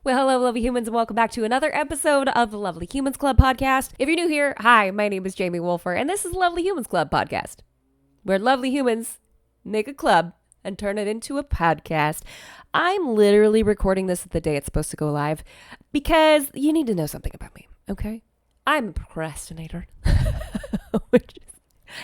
Well, hello, lovely humans, and welcome back to another episode of the Lovely Humans Club podcast. If you're new here, hi, my name is Jamie Wolfer, and this is the Lovely Humans Club podcast, where lovely humans make a club and turn it into a podcast. I'm literally recording this the day it's supposed to go live because you need to know something about me, okay? I'm a procrastinator, which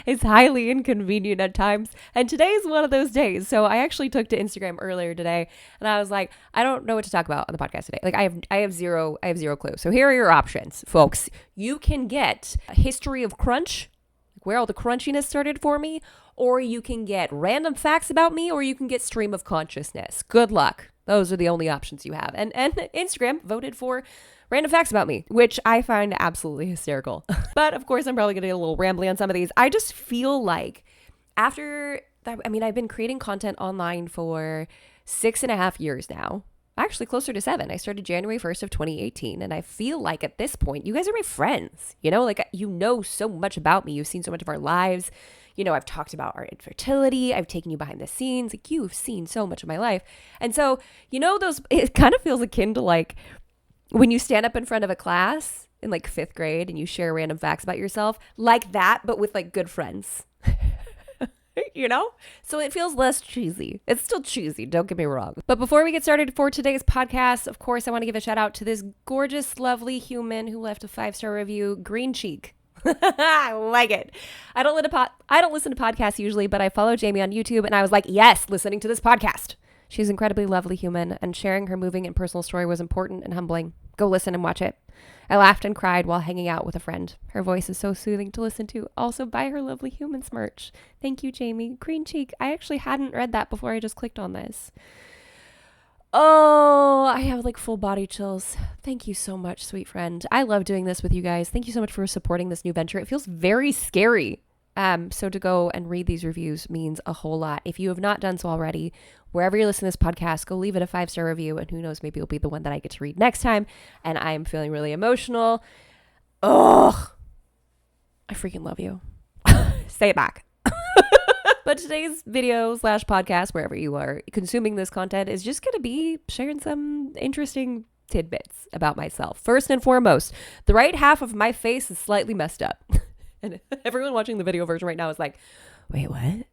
is highly inconvenient at times. And today's one of those days. So I actually took to Instagram earlier today and I was like, I don't know what to talk about on the podcast today. Like I have zero clue. So here are your options, folks. You can get a history of crunch, where all the crunchiness started for me, or you can get random facts about me, or you can get stream of consciousness. Good luck. Those are the only options you have. And Instagram voted for random facts about me, which I find absolutely hysterical. But of course, I'm probably going to get a little rambly on some of these. I just feel like I've been creating content online for 6.5 years now. Actually, closer to 7. I started January 1st of 2018. And I feel like at this point, you guys are my friends. You know, like you know so much about me. You've seen so much of our lives. You know, I've talked about our infertility. I've taken you behind the scenes. Like you've seen so much of my life. And so, you know, it kind of feels akin to like when you stand up in front of a class in like 5th grade and you share random facts about yourself, like that, but with like good friends, you know? So it feels less cheesy. It's still cheesy, don't get me wrong. But before we get started for today's podcast, of course, I want to give a shout out to this gorgeous, lovely human who left a 5-star review, Green Cheek. I like it. I don't listen to podcasts usually, but I follow Jamie on YouTube and I was like, yes, listening to this podcast. She's an incredibly lovely human, and sharing her moving and personal story was important and humbling. Go listen and watch it. I laughed and cried while hanging out with a friend. Her voice is so soothing to listen to. Also, buy her Lovely Humans merch. Thank you, Jamie. Green Cheek. I actually hadn't read that before I just clicked on this. Oh, I have like full body chills. Thank you so much, sweet friend. I love doing this with you guys. Thank you so much for supporting this new venture. It feels very scary. So to go and read these reviews means a whole lot. If you have not done so already, wherever you're listening to this podcast, go leave it a 5-star review, and who knows, maybe it'll be the one that I get to read next time. And I'm feeling really emotional. Ugh. I freaking love you. Say it back. But today's video / podcast, wherever you are consuming this content, is just going to be sharing some interesting tidbits about myself. First and foremost, the right half of my face is slightly messed up. And everyone watching the video version right now is like, wait, what?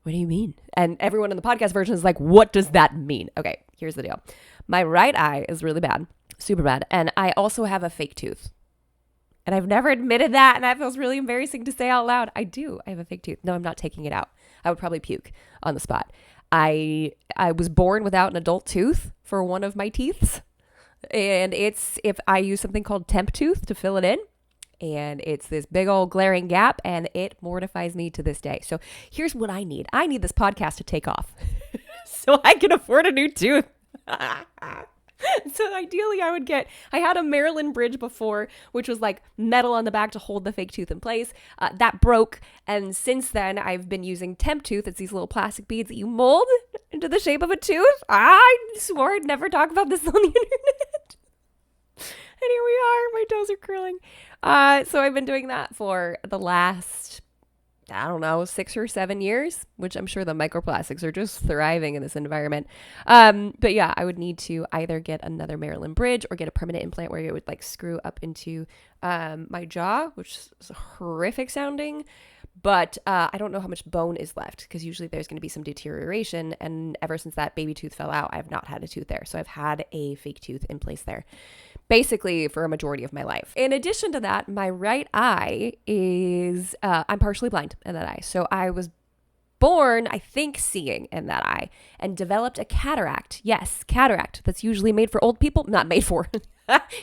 What do you mean? And everyone in the podcast version is like, what does that mean? Okay, here's the deal. My right eye is really bad, super bad. And I also have a fake tooth. And I've never admitted that. And that feels really embarrassing to say out loud. I do. I have a fake tooth. No, I'm not taking it out. I would probably puke on the spot. I was born without an adult tooth for one of my teeths. And it's if I use something called temp tooth to fill it in. And it's this big old glaring gap, and it mortifies me to this day. So here's what I need. I need this podcast to take off so I can afford a new tooth. So ideally I had a Maryland bridge before, which was like metal on the back to hold the fake tooth in place. That broke. And since then I've been using temp tooth. It's these little plastic beads that you mold into the shape of a tooth. I swore I'd never talk about this on the internet. And here we are. My toes are curling. So I've been doing that for the last, 6 or 7 years, which I'm sure the microplastics are just thriving in this environment. But yeah, I would need to either get another Maryland bridge or get a permanent implant where it would like screw up into my jaw, which is horrific sounding. But I don't know how much bone is left because usually there's going to be some deterioration. And ever since that baby tooth fell out, I've not had a tooth there. So I've had a fake tooth in place there basically for a majority of my life. In addition to that, my right eye is, I'm partially blind in that eye. So I was born, I think, seeing in that eye and developed a cataract. Yes, cataract. That's usually made for old people. Not made for.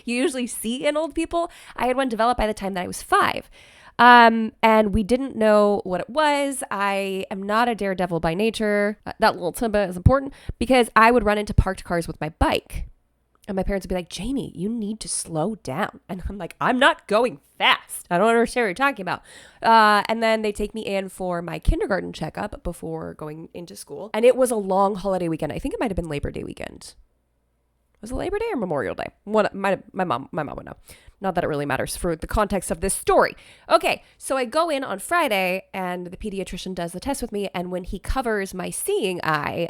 You usually see in old people. I had one developed by the time that I was 5. And we didn't know what it was. I am not a daredevil by nature. That little tidbit is important because I would run into parked cars with my bike. And my parents would be like, Jamie, you need to slow down. And I'm like, I'm not going fast. I don't understand what you're talking about. And then they take me in for my kindergarten checkup before going into school. And it was a long holiday weekend. I think it might have been Labor Day weekend. Was it Labor Day or Memorial Day? My mom would know. Not that it really matters for the context of this story. Okay, so I go in on Friday and the pediatrician does the test with me. And when he covers my seeing eye,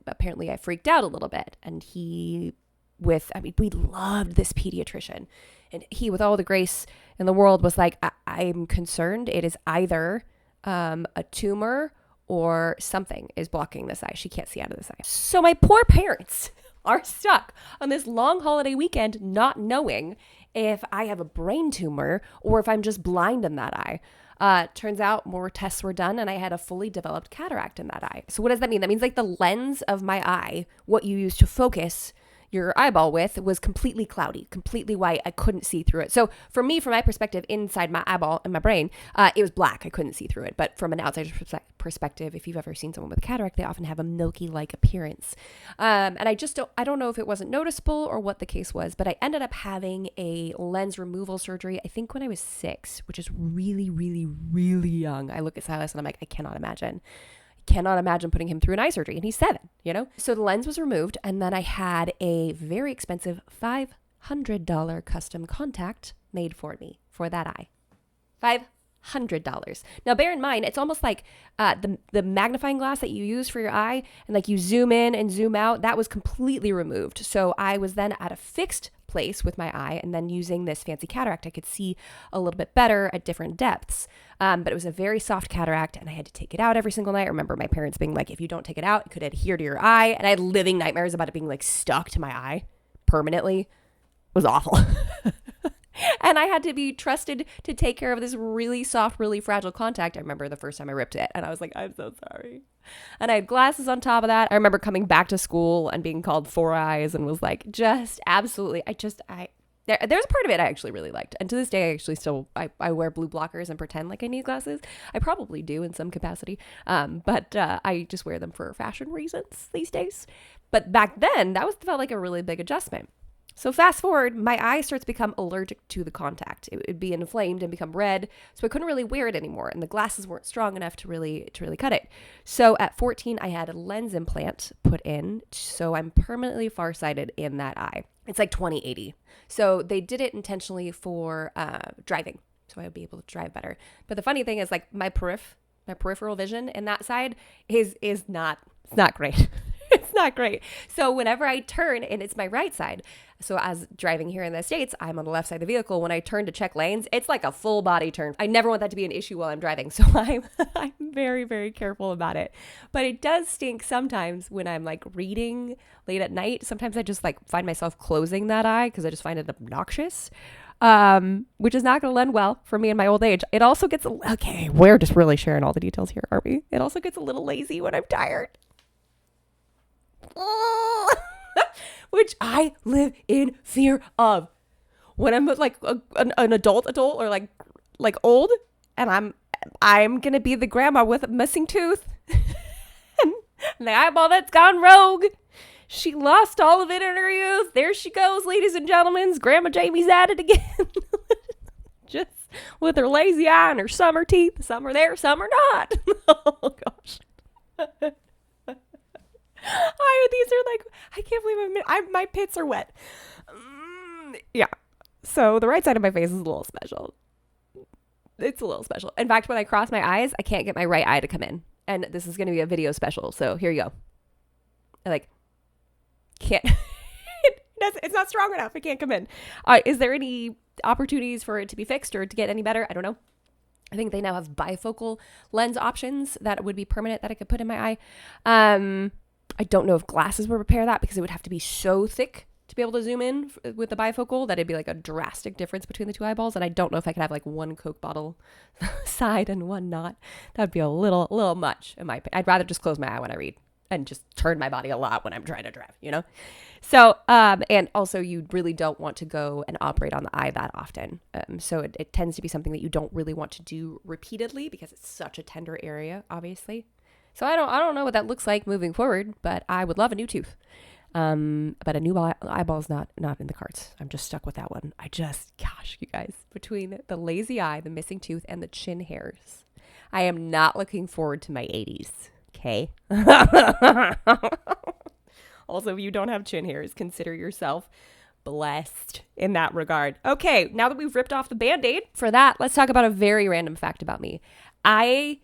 apparently I freaked out a little bit. And he we loved this pediatrician, and he, with all the grace in the world, was like, I'm concerned it is either a tumor or something is blocking this eye. She can't see out of this eye. So my poor parents are stuck on this long holiday weekend not knowing if I have a brain tumor or if I'm just blind in that eye. Turns out more tests were done and I had a fully developed cataract in that eye. So what does that mean? That means like the lens of my eye, what you use to focus your eyeball with, was completely cloudy, completely white. I couldn't see through it. So for me, from my perspective, inside my eyeball and my brain, it was black. I couldn't see through it. But from an outsider's perspective, if you've ever seen someone with a cataract, they often have a milky-like appearance. And I don't know if it wasn't noticeable or what the case was, but I ended up having a lens removal surgery, I think when I was 6, which is really, really, really young. I look at Silas and I'm like, I cannot imagine putting him through an eye surgery, and he's 7, So the lens was removed, and then I had a very expensive $500 custom contact made for me for that eye. $500. Now, bear in mind, it's almost like the magnifying glass that you use for your eye, and like you zoom in and zoom out, that was completely removed. So I was then at a fixed place with my eye, and then using this fancy cataract, I could see a little bit better at different depths. But it was a very soft cataract, and I had to take it out every single night. I remember my parents being like, if you don't take it out, it could adhere to your eye. And I had living nightmares about it being like stuck to my eye permanently. It was awful. And I had to be trusted to take care of this really soft, really fragile contact. I remember the first time I ripped it, and I was like, I'm so sorry. And I had glasses on top of that. I remember coming back to school and being called 4 eyes and was like, just absolutely, there's a part of it I actually really liked. And to this day, I actually still, I wear blue blockers and pretend like I need glasses. I probably do in some capacity. But I just wear them for fashion reasons these days. But back then, felt like a really big adjustment. So fast forward, my eye starts to become allergic to the contact. It would be inflamed and become red, so I couldn't really wear it anymore, and the glasses weren't strong enough to really cut it. So at 14, I had a lens implant put in, so I'm permanently farsighted in that eye. It's like 20/80. So they did it intentionally for driving, so I would be able to drive better. But the funny thing is, like, my peripheral vision in that side is not great. It's not great. So whenever I turn, and it's my right side, so as driving here in the States, I'm on the left side of the vehicle. When I turn to check lanes, it's like a full body turn. I never want that to be an issue while I'm driving. So I'm very, very careful about it. But it does stink sometimes when I'm like reading late at night. Sometimes I just like find myself closing that eye because I just find it obnoxious. Which is not going to lend well for me in my old age. It also gets, okay, we're just really sharing all the details here, aren't we? It also gets a little lazy when I'm tired. Which I live in fear of. When I'm with like an adult or like old, and I'm gonna be the grandma with a missing tooth and the eyeball that's gone rogue. She lost all of it in her youth. There she goes, ladies and gentlemen. Grandma Jamie's at it again. Just with her lazy eye and her summer teeth. Some are there, some are not. Oh gosh. These are like, I can't believe my pits are wet. Yeah. So the right side of my face is a little special. It's a little special. In fact, when I cross my eyes, I can't get my right eye to come in. And this is going to be a video special. So here you go. I like can't. It's not strong enough. It can't come in. Is there any opportunities for it to be fixed or to get any better? I don't know. I think they now have bifocal lens options that would be permanent that I could put in my eye. I don't know if glasses would repair that because it would have to be so thick to be able to zoom in with the bifocal that it'd be like a drastic difference between the two eyeballs. And I don't know if I could have like one Coke bottle side and one not. That'd be a little much in my opinion. I'd rather just close my eye when I read and just turn my body a lot when I'm trying to drive, So, and also you really don't want to go and operate on the eye that often. So it tends to be something that you don't really want to do repeatedly because it's such a tender area, obviously. So I don't know what that looks like moving forward, but I would love a new tooth. But a new eyeball is not in the cards. I'm just stuck with that one. Gosh, you guys, between the lazy eye, the missing tooth, and the chin hairs, I am not looking forward to my 80s. Okay. Also, if you don't have chin hairs, consider yourself blessed in that regard. Okay, now that we've ripped off the Band-Aid for that, let's talk about a very random fact about me. I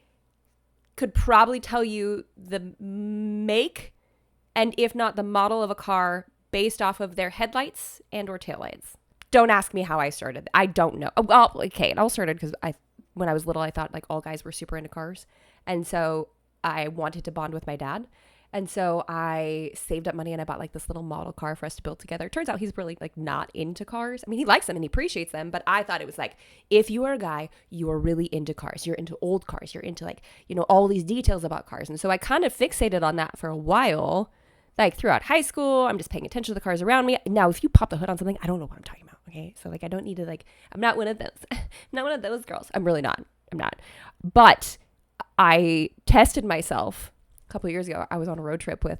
could probably tell you the make and if not the model of a car based off of their headlights and or taillights. Don't ask me how I started. I don't know. Well, okay, it all started because when I was little, I thought like all guys were super into cars. And so I wanted to bond with my dad. And so I saved up money and I bought like this little model car for us to build together. Turns out he's really like not into cars. I mean, he likes them and he appreciates them, but I thought it was like, if you are a guy, you are really into cars. You're into old cars. You're into like, all these details about cars. And so I kind of fixated on that for a while. Like throughout high school, I'm just paying attention to the cars around me. Now, if you pop the hood on something, I don't know what I'm talking about. Okay. So like, I don't need to like, I'm not one of those, I'm not one of those girls. I'm really not. I'm not. But I tested myself a couple of years ago. I was on a road trip with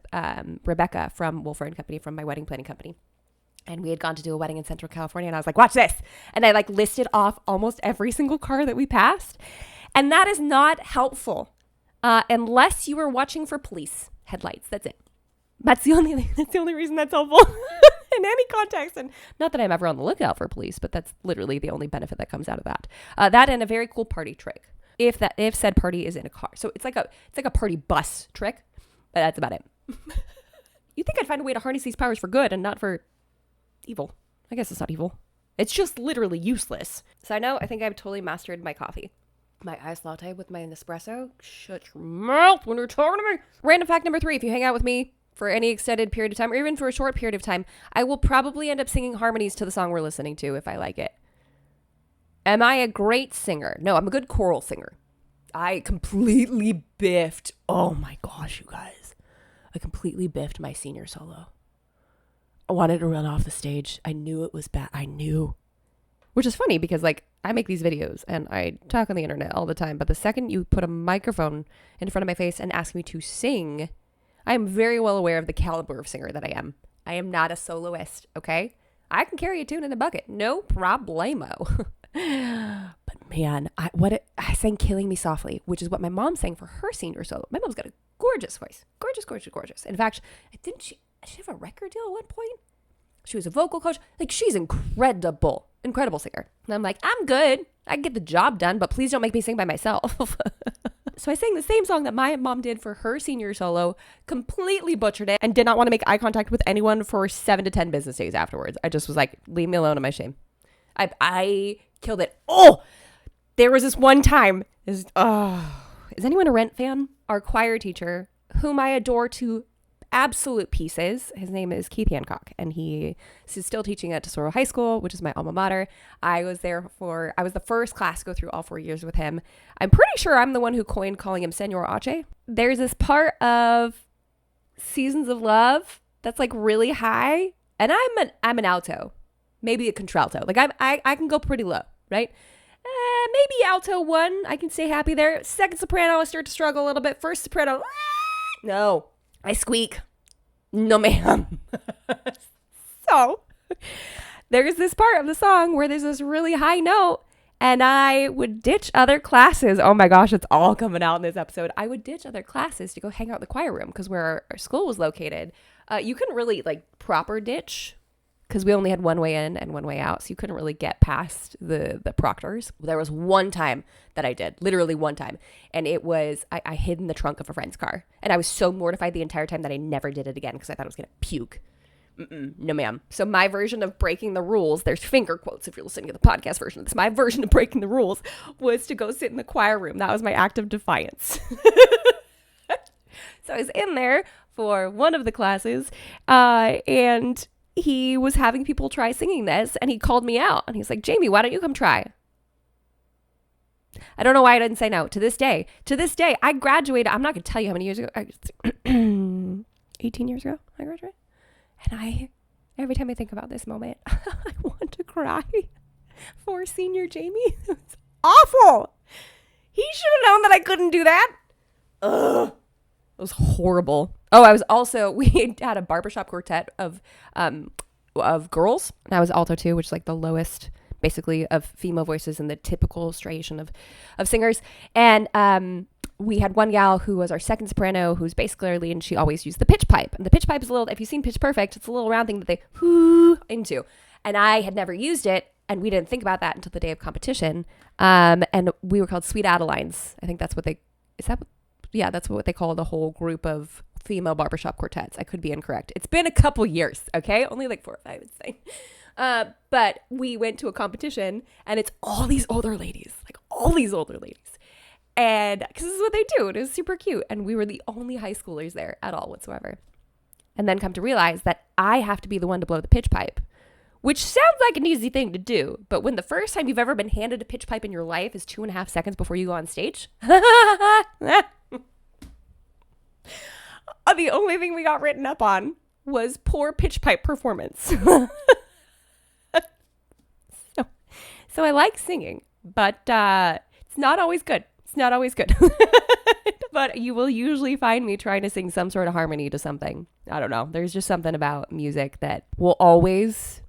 Rebecca from Wolfer & Company, from my wedding planning company. And we had gone to do a wedding in Central California. And I was like, watch this. And I like listed off almost every single car that we passed. And that is not helpful unless you are watching for police headlights. That's it. That's the only reason that's helpful in any context. And not that I'm ever on the lookout for police, but that's literally the only benefit that comes out of that. That and a very cool party trick. If said party is in a car. So it's like a party bus trick, but that's about it. You think I'd find a way to harness these powers for good and not for evil. I guess it's not evil. It's just literally useless. So I think I've totally mastered my coffee. My iced latte with my Nespresso. Shut your mouth when you're talking to me. Random fact number 3, if you hang out with me for any extended period of time, or even for a short period of time, I will probably end up singing harmonies to the song we're listening to if I like it. Am I a great singer? No, I'm a good choral singer. I completely biffed. Oh my gosh, you guys. I completely biffed my senior solo. I wanted to run off the stage. I knew it was bad. I knew. Which is funny because like I make these videos and I talk on the internet all the time. But the second you put a microphone in front of my face and ask me to sing, I am very well aware of the caliber of singer that I am. I am not a soloist, okay? I can carry a tune in a bucket. No problemo. But man, I sang Killing Me Softly, which is what my mom sang for her senior solo. My mom's got a gorgeous voice. Gorgeous, gorgeous, gorgeous. In fact, did she have a record deal at one point? She was a vocal coach. Like, she's incredible singer. And I'm like, I'm good. I can get the job done, but please don't make me sing by myself. So I sang the same song that my mom did for her senior solo, completely butchered it, and did not want to make eye contact with anyone for 7 to 10 business days afterwards. I just was like, leave me alone in my shame. I killed it. Oh, there was this one time. Is anyone a Rent fan? Our choir teacher, whom I adore to absolute pieces. His name is Keith Hancock, and he is still teaching at Tesoro High School, which is my alma mater. I was the first class to go through all 4 years with him. I'm pretty sure I'm the one who coined calling him Senor Ache. There's this part of Seasons of Love that's like really high, and I'm an alto, maybe a contralto. Like I can go pretty low, right? Maybe alto 1, I can stay happy there. Second soprano, I start to struggle a little bit. First soprano, no. I squeak. No, ma'am. So there's this part of the song where there's this really high note, and I would ditch other classes. Oh my gosh, it's all coming out in this episode. I would ditch other classes to go hang out in the choir room because where our school was located, you couldn't really like proper ditch because we only had one way in and one way out. So you couldn't really get past the proctors. There was one time that I did, literally one time. And it was, I hid in the trunk of a friend's car. And I was so mortified the entire time that I never did it again because I thought I was going to puke. No, ma'am. So my version of breaking the rules, there's finger quotes if you're listening to the podcast version of this. My version of breaking the rules was to go sit in the choir room. That was my act of defiance. So I was in there for one of the classes and he was having people try singing this, and he called me out, and he's like, Jamie, why don't you come try? I don't know why I didn't say no. To this day, I graduated. I'm not going to tell you how many years ago. 18 years ago, I graduated. And every time I think about this moment, I want to cry for senior Jamie. It's awful. He should have known that I couldn't do that. Ugh. It was horrible. Oh, we had a barbershop quartet of girls. And I was alto too, which is like the lowest, basically, of female voices in the typical striation of singers. And we had one gal who was our second soprano, who's basically our lead, and she always used the pitch pipe. And the pitch pipe is if you've seen Pitch Perfect, it's a little round thing that they whoo into. And I had never used it, and we didn't think about that until the day of competition. And we were called Sweet Adelines. I think that's what that's what they call the whole group of female barbershop quartets. I could be incorrect. It's been a couple years, okay? Only like 4 or 5, I'd say. But we went to a competition and it's all these older ladies. And because this is what they do. It was super cute. And we were the only high schoolers there at all whatsoever. And then come to realize that I have to be the one to blow the pitch pipe, which sounds like an easy thing to do. But when the first time you've ever been handed a pitch pipe in your life is 2.5 seconds before you go on stage, the only thing we got written up on was poor pitch pipe performance. So I like singing, but it's not always good. But you will usually find me trying to sing some sort of harmony to something. I don't know. There's just something about music that will always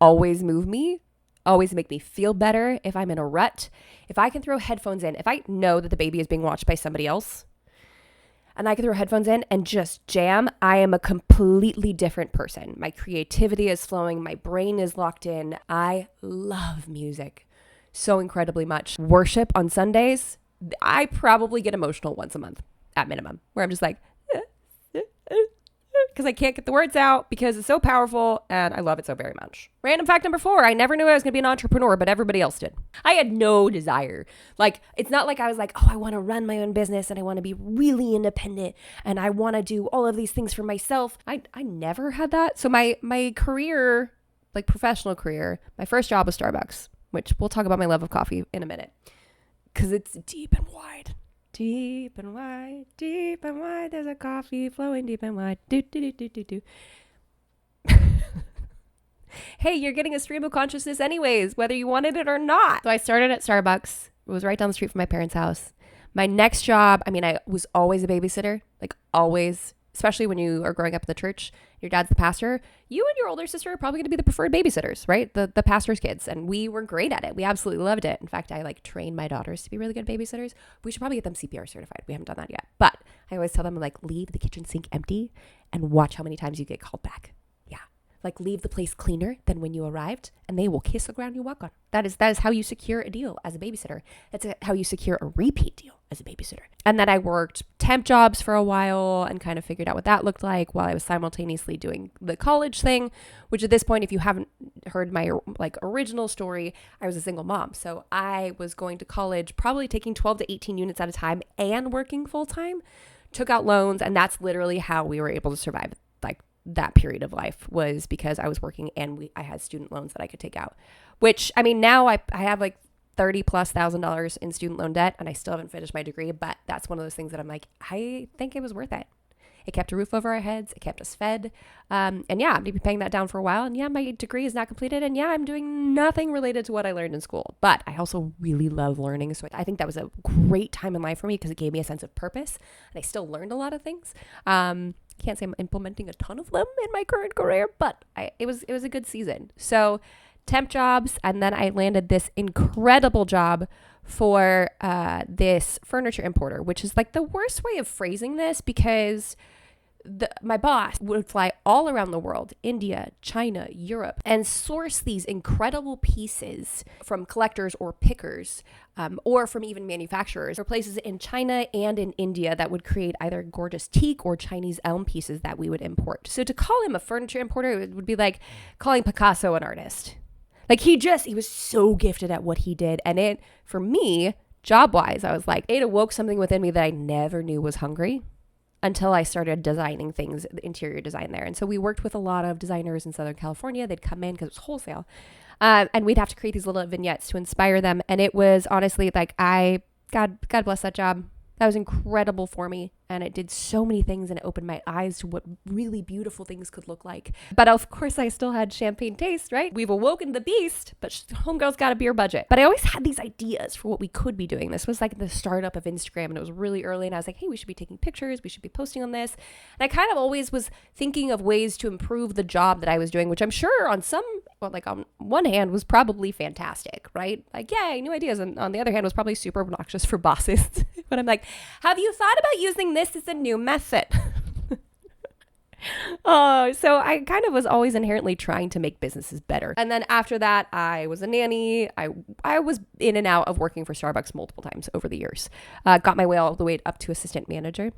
move me, always make me feel better if I'm in a rut. If I can throw headphones in, if I know that the baby is being watched by somebody else, and I can throw headphones in and just jam, I am a completely different person. My creativity is flowing. My brain is locked in. I love music so incredibly much. Worship on Sundays, I probably get emotional once a month at minimum, where I'm just like, because I can't get the words out because it's so powerful and I love it so very much. Random fact number 4, I never knew I was going to be an entrepreneur, but everybody else did. I had no desire. Like, it's not like I was like, oh, I want to run my own business and I want to be really independent and I want to do all of these things for myself. I never had that. So my career, like professional career, my first job was Starbucks, which we'll talk about my love of coffee in a minute because it's deep and wide. Deep and wide, there's a coffee flowing deep and wide. Do, do, do, do, do, do. Hey, you're getting a stream of consciousness anyways, whether you wanted it or not. So I started at Starbucks. It was right down the street from my parents' house. My next job, I was always a babysitter, like always, especially when you are growing up in the church. Your dad's the pastor. You and your older sister are probably going to be the preferred babysitters, right? The pastor's kids. And we were great at it. We absolutely loved it. In fact, I trained my daughters to be really good babysitters. We should probably get them CPR certified. We haven't done that yet. But I always tell them, leave the kitchen sink empty and watch how many times you get called back. Yeah. Leave the place cleaner than when you arrived and they will kiss the ground you walk on. That is how you secure a deal as a babysitter. That's how you secure a repeat deal as a babysitter. And then I worked temp jobs for a while and kind of figured out what that looked like while I was simultaneously doing the college thing, which at this point, if you haven't heard my original story, I was a single mom. So I was going to college, probably taking 12 to 18 units at a time and working full time, took out loans. And that's literally how we were able to survive that period of life, was because I was working and I had student loans that I could take out, which now I have $30,000+ in student loan debt and I still haven't finished my degree, but that's one of those things that I'm like, I think it was worth it. It kept a roof over our heads. It kept us fed. And yeah, I'm going to be paying that down for a while. And yeah, my degree is not completed. And yeah, I'm doing nothing related to what I learned in school. But I also really love learning. So I think that was a great time in life for me because it gave me a sense of purpose. And I still learned a lot of things. Can't say I'm implementing a ton of them in my current career, but it was a good season. So temp jobs. And then I landed this incredible job for this furniture importer, which is the worst way of phrasing this because my boss would fly all around the world, India, China, Europe, and source these incredible pieces from collectors or pickers, or from even manufacturers or places in China and in India that would create either gorgeous teak or Chinese elm pieces that we would import. So to call him a furniture importer, it would be like calling Picasso an artist. He was so gifted at what he did. And it, for me, job-wise, I was it awoke something within me that I never knew was hungry until I started designing things, interior design there. And so we worked with a lot of designers in Southern California. They'd come in because it was wholesale. And we'd have to create these little vignettes to inspire them. And it was honestly God bless that job. That was incredible for me. And it did so many things and it opened my eyes to what really beautiful things could look like. But of course, I still had champagne taste, right? We've awoken the beast, but homegirl's got a beer budget. But I always had these ideas for what we could be doing. This was the startup of Instagram and it was really early. And I was like, hey, we should be taking pictures. We should be posting on this. And I kind of always was thinking of ways to improve the job that I was doing, which I'm sure on one hand was probably fantastic, right? Yeah, new ideas. And on the other hand was probably super obnoxious for bosses. But I'm like, have you thought about using this as a new method? So I kind of was always inherently trying to make businesses better. And then after that, I was a nanny. I was in and out of working for Starbucks multiple times over the years. Got my way all the way up to assistant manager,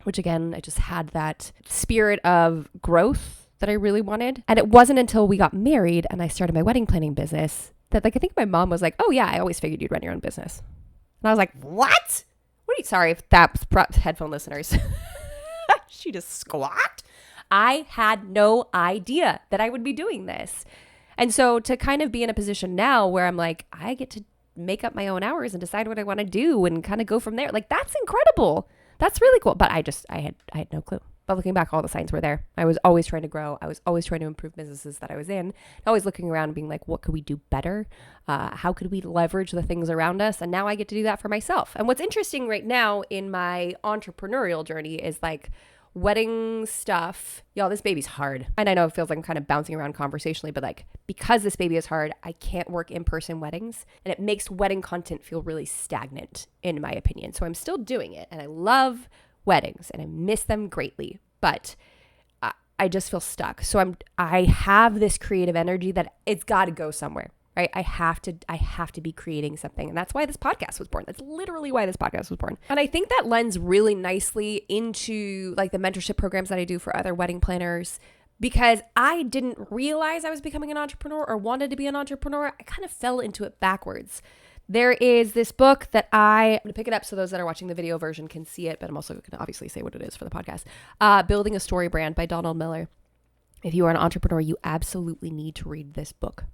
which again, I just had that spirit of growth that I really wanted. And it wasn't until we got married and I started my wedding planning business that like, I think my mom was like, oh yeah, I always figured you'd run your own business. And I was like, what? Sorry if that's headphone listeners. She just squawked. I had no idea that I would be doing this. And so to kind of be in a position now where I'm like, I get to make up my own hours and decide what I want to do and kind of go from there. Like, that's incredible. That's really cool. But I had no clue. But looking back, all the signs were there. I was always trying to grow. I was always trying to improve businesses that I was in. Always looking around and being like, what could we do better? How could we leverage the things around us? And now I get to do that for myself. And what's interesting right now in my entrepreneurial journey is like, wedding stuff. Y'all, this baby's hard. And I know it feels like I'm kind of bouncing around conversationally, but like, because this baby is hard, I can't work in-person weddings, and it makes wedding content feel really stagnant in my opinion. So I'm still doing it, and I love weddings and I miss them greatly, but I just feel stuck. So I have this creative energy that it's got to go somewhere. Right? I have to be creating something. And that's why this podcast was born. That's literally why this podcast was born. And I think that lends really nicely into like the mentorship programs that I do for other wedding planners, because I didn't realize I was becoming an entrepreneur or wanted to be an entrepreneur. I kind of fell into it backwards. There is this book that I'm going to pick it up so those that are watching the video version can see it, but I'm also going to obviously say what it is for the podcast. Building a Story Brand by Donald Miller. If you are an entrepreneur, you absolutely need to read this book.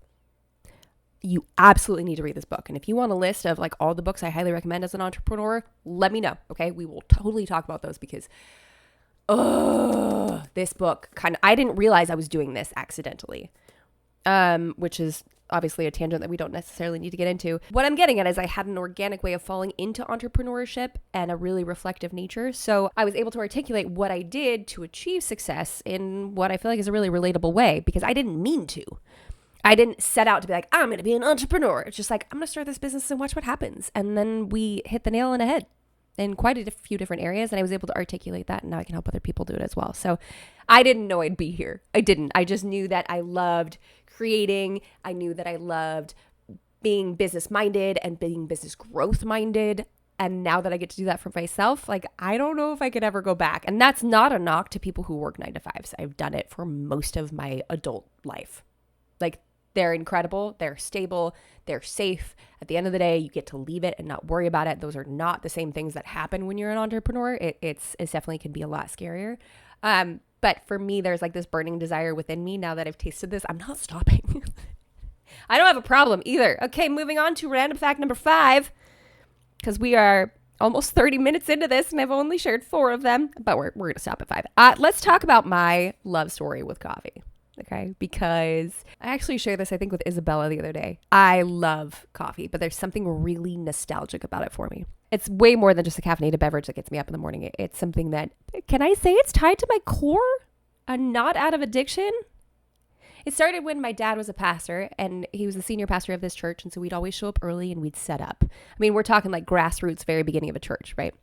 You absolutely need to read this book. And if you want a list of like all the books I highly recommend as an entrepreneur, let me know. Okay. We will totally talk about those because, this book I didn't realize I was doing this accidentally, which is obviously a tangent that we don't necessarily need to get into. What I'm getting at is I had an organic way of falling into entrepreneurship and a really reflective nature. So I was able to articulate what I did to achieve success in what I feel like is a really relatable way, because I didn't mean to. I didn't set out to be like, I'm going to be an entrepreneur. It's just like, I'm going to start this business and watch what happens. And then we hit the nail on the head in quite a few different areas. And I was able to articulate that. And now I can help other people do it as well. So I didn't know I'd be here. I didn't. I just knew that I loved creating. I knew that I loved being business minded and being business growth minded. And now that I get to do that for myself, like, I don't know if I could ever go back. And that's not a knock to people who work 9 to 5s. I've done it for most of my adult life. Like, they're incredible. They're stable. They're safe. At the end of the day, you get to leave it and not worry about it. Those are not the same things that happen when you're an entrepreneur. It definitely can be a lot scarier. But for me, there's like this burning desire within me. Now that I've tasted this, I'm not stopping. I don't have a problem either. Okay, moving on to random fact number 5, because we are almost 30 minutes into this and I've only shared 4 of them, but we're going to stop at 5. Let's talk about my love story with coffee. Okay, because I actually shared this, I think, with Isabella the other day. I love coffee, but there's something really nostalgic about it for me. It's way more than just a caffeinated beverage that gets me up in the morning. It's something that, can I say it's tied to my core? I'm not out of addiction. It started when my dad was a pastor and he was the senior pastor of this church. And so we'd always show up early and we'd set up. I mean, we're talking like grassroots, very beginning of a church, right?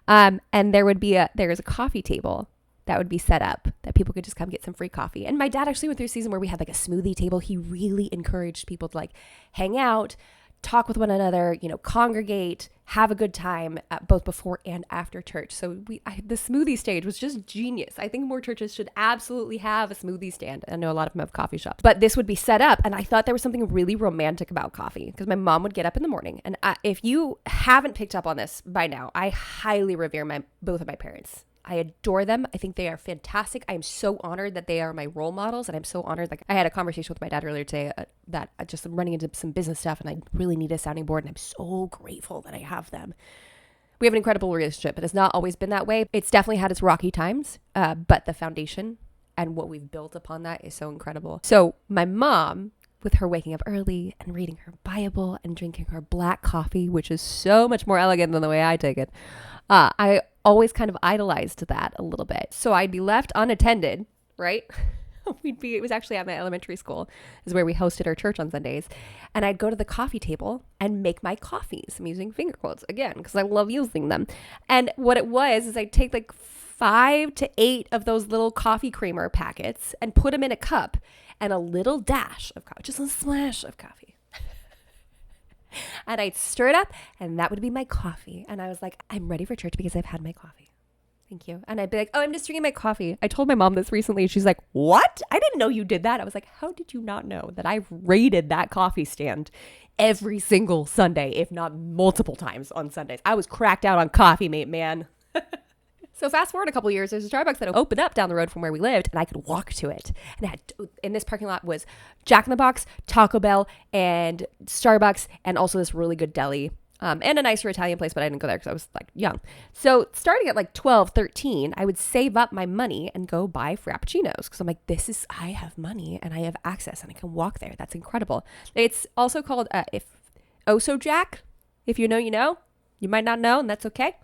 And there's a coffee table that would be set up that people could just come get some free coffee. And my dad actually went through a season where we had like a smoothie table. He really encouraged people to like hang out, talk with one another, congregate, have a good time both before and after church. So the smoothie stage was just genius. I think more churches should absolutely have a smoothie stand. I know a lot of them have coffee shops, but this would be set up. And I thought there was something really romantic about coffee because my mom would get up in the morning. And if you haven't picked up on this by now, I highly revere both of my parents. I adore them. I think they are fantastic. I am so honored that they are my role models. And I'm so honored. Like, I had a conversation with my dad earlier today that I just am running into some business stuff and I really need a sounding board. And I'm so grateful that I have them. We have an incredible relationship, but it's not always been that way. It's definitely had its rocky times, but the foundation and what we've built upon that is so incredible. So my mom, with her waking up early and reading her Bible and drinking her black coffee, which is so much more elegant than the way I take it, I always kind of idolized that a little bit. So I'd be left unattended, right? It was actually at my elementary school is where we hosted our church on Sundays. And I'd go to the coffee table and make my coffees. I'm using finger quotes again, because I love using them. And what it was is I'd take like 5 to 8 of those little coffee creamer packets and put them in a cup and a little dash of coffee, just a splash of coffee. And I'd stir it up and that would be my coffee. And I was like, I'm ready for church because I've had my coffee. Thank you. And I'd be like, oh, I'm just drinking my coffee. I told my mom this recently. She's like, what? I didn't know you did that. I was like, how did you not know that I've raided that coffee stand every single Sunday, if not multiple times on Sundays? I was cracked out on coffee, mate, man. So fast forward a couple years, there's a Starbucks that opened up down the road from where we lived, and I could walk to it. And it had, in this parking lot was Jack in the Box, Taco Bell, and Starbucks, and also this really good deli. And a nicer Italian place, but I didn't go there because I was like young. So starting at like 12, 13, I would save up my money and go buy Frappuccinos because I'm like, I have money and I have access and I can walk there. That's incredible. It's also called Oso Jack. If you know, you know. You might not know, and that's okay.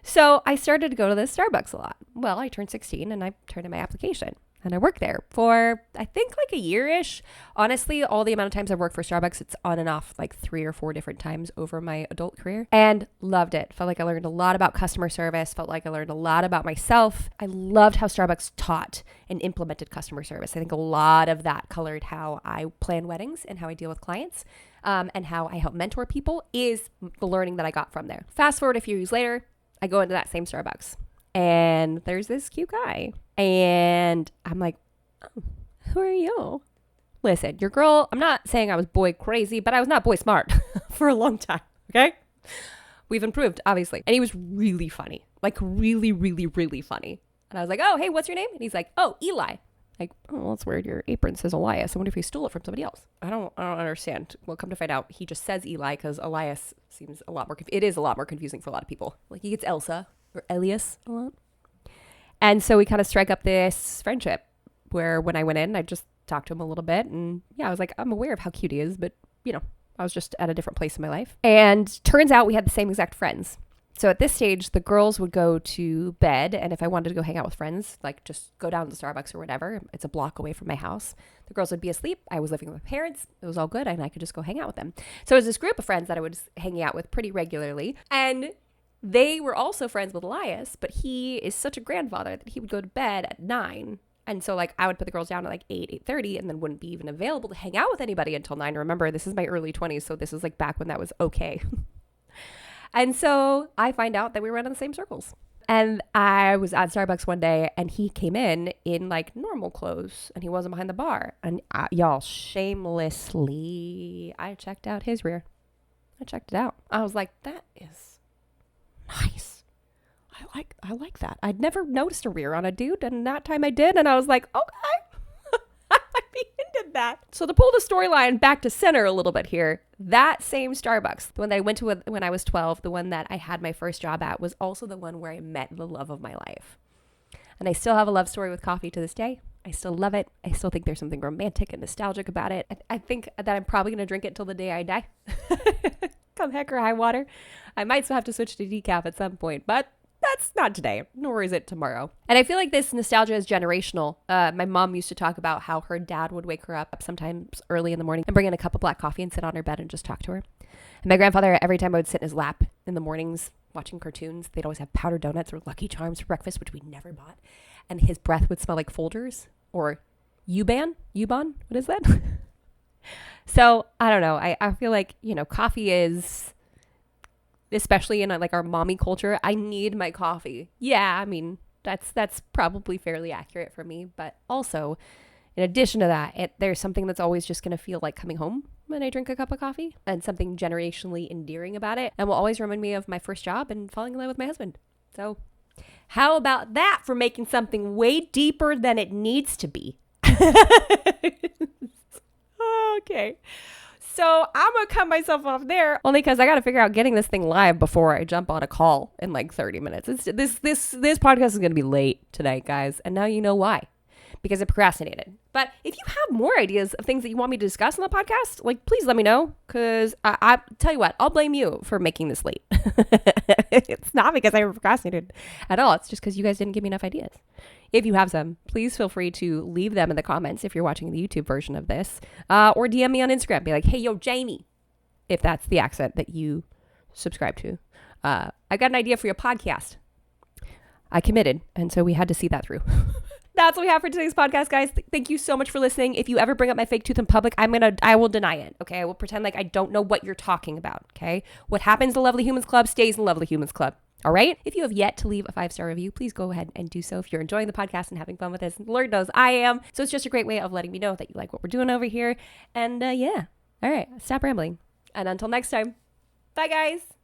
So I started to go to this Starbucks a lot. Well, I turned 16 and I turned in my application. And I worked there for, I think, like a year-ish. Honestly, all the amount of times I've worked for Starbucks, it's on and off like 3 or 4 different times over my adult career. And loved it. Felt like I learned a lot about customer service. Felt like I learned a lot about myself. I loved how Starbucks taught and implemented customer service. I think a lot of that colored how I plan weddings and how I deal with clients. And how I help mentor people is the learning that I got from there. Fast forward a few years later, I go into that same Starbucks. And there's this cute guy. And I'm like, oh, who are you? Listen, your girl, I'm not saying I was boy crazy, but I was not boy smart for a long time. Okay? We've improved, obviously. And he was really funny. Like really, really, really funny. And I was like, oh, hey, what's your name? And he's like, oh, Eli. Like, oh, well, that's weird. Your apron says Elias. I wonder if he stole it from somebody else. I don't understand. Well, come to find out, he just says Eli because Elias seems a lot more, it is a lot more confusing for a lot of people. Like he gets Elsa or Elias a lot. And so we kind of strike up this friendship where when I went in, I just talked to him a little bit. And yeah, I was like, I'm aware of how cute he is, but you know, I was just at a different place in my life. And turns out we had the same exact friends. So at this stage, the girls would go to bed. And if I wanted to go hang out with friends, like just go down to Starbucks or whatever, it's a block away from my house. The girls would be asleep. I was living with my parents. It was all good. And I could just go hang out with them. So it was this group of friends that I was hanging out with pretty regularly. And they were also friends with Elias, but he is such a grandfather that he would go to bed at 9. And so like I would put the girls down at like 8:30 and then wouldn't be even available to hang out with anybody until 9. Remember, this is my early 20s. So this is like back when that was okay. And so I find out that we run in the same circles. And I was at Starbucks one day and he came in like normal clothes and he wasn't behind the bar. And y'all, shamelessly, I checked out his rear. I checked it out. I was like, that is nice. I like that. I'd never noticed a rear on a dude, and that time I did, and I was like, okay, I might be into that. So to pull the storyline back to center a little bit here, that same Starbucks, the one that I went to when I was 12, the one that I had my first job at, was also the one where I met the love of my life. And I still have a love story with coffee to this day. I still love it. I still think there's something romantic and nostalgic about it. I think that I'm probably going to drink it till the day I die. Come heck or high water. I might still have to switch to decaf at some point, but that's not today, nor is it tomorrow. And I feel like this nostalgia is generational. My mom used to talk about how her dad would wake her up sometimes early in the morning and bring in a cup of black coffee and sit on her bed and just talk to her. And my grandfather, every time I would sit in his lap in the mornings watching cartoons, they'd always have powdered donuts or Lucky Charms for breakfast, which we never bought. And his breath would smell like Folgers or Ubon? What is that? So I don't know. I feel like, coffee is, especially in like our mommy culture, I need my coffee. Yeah, I mean, that's probably fairly accurate for me. But also, in addition to that, there's something that's always just going to feel like coming home when I drink a cup of coffee, and something generationally endearing about it, and will always remind me of my first job and falling in love with my husband. So how about that for making something way deeper than it needs to be? Okay. So I'm going to cut myself off there only because I got to figure out getting this thing live before I jump on a call in like 30 minutes. This podcast is going to be late tonight, guys. And now you know why. Because I procrastinated. But if you have more ideas of things that you want me to discuss on the podcast, like, please let me know. Because I tell you what, I'll blame you for making this late. It's not because I procrastinated at all. It's just because you guys didn't give me enough ideas. If you have some, please feel free to leave them in the comments if you're watching the YouTube version of this. Or DM me on Instagram. Be like, hey, yo, Jamie. If that's the accent that you subscribe to. I got an idea for your podcast. I committed. And so we had to see that through. That's what we have for today's podcast, guys. Thank you so much for listening. If you ever bring up my fake tooth in public, I will deny it. Okay. I will pretend like I don't know what you're talking about. Okay. What happens in Lovely Humans Club stays in Lovely Humans Club. All right. If you have yet to leave a 5-star review, please go ahead and do so if you're enjoying the podcast and having fun with this. Lord knows I am. So it's just a great way of letting me know that you like what we're doing over here. And yeah. All right. Stop rambling. And until next time. Bye, guys.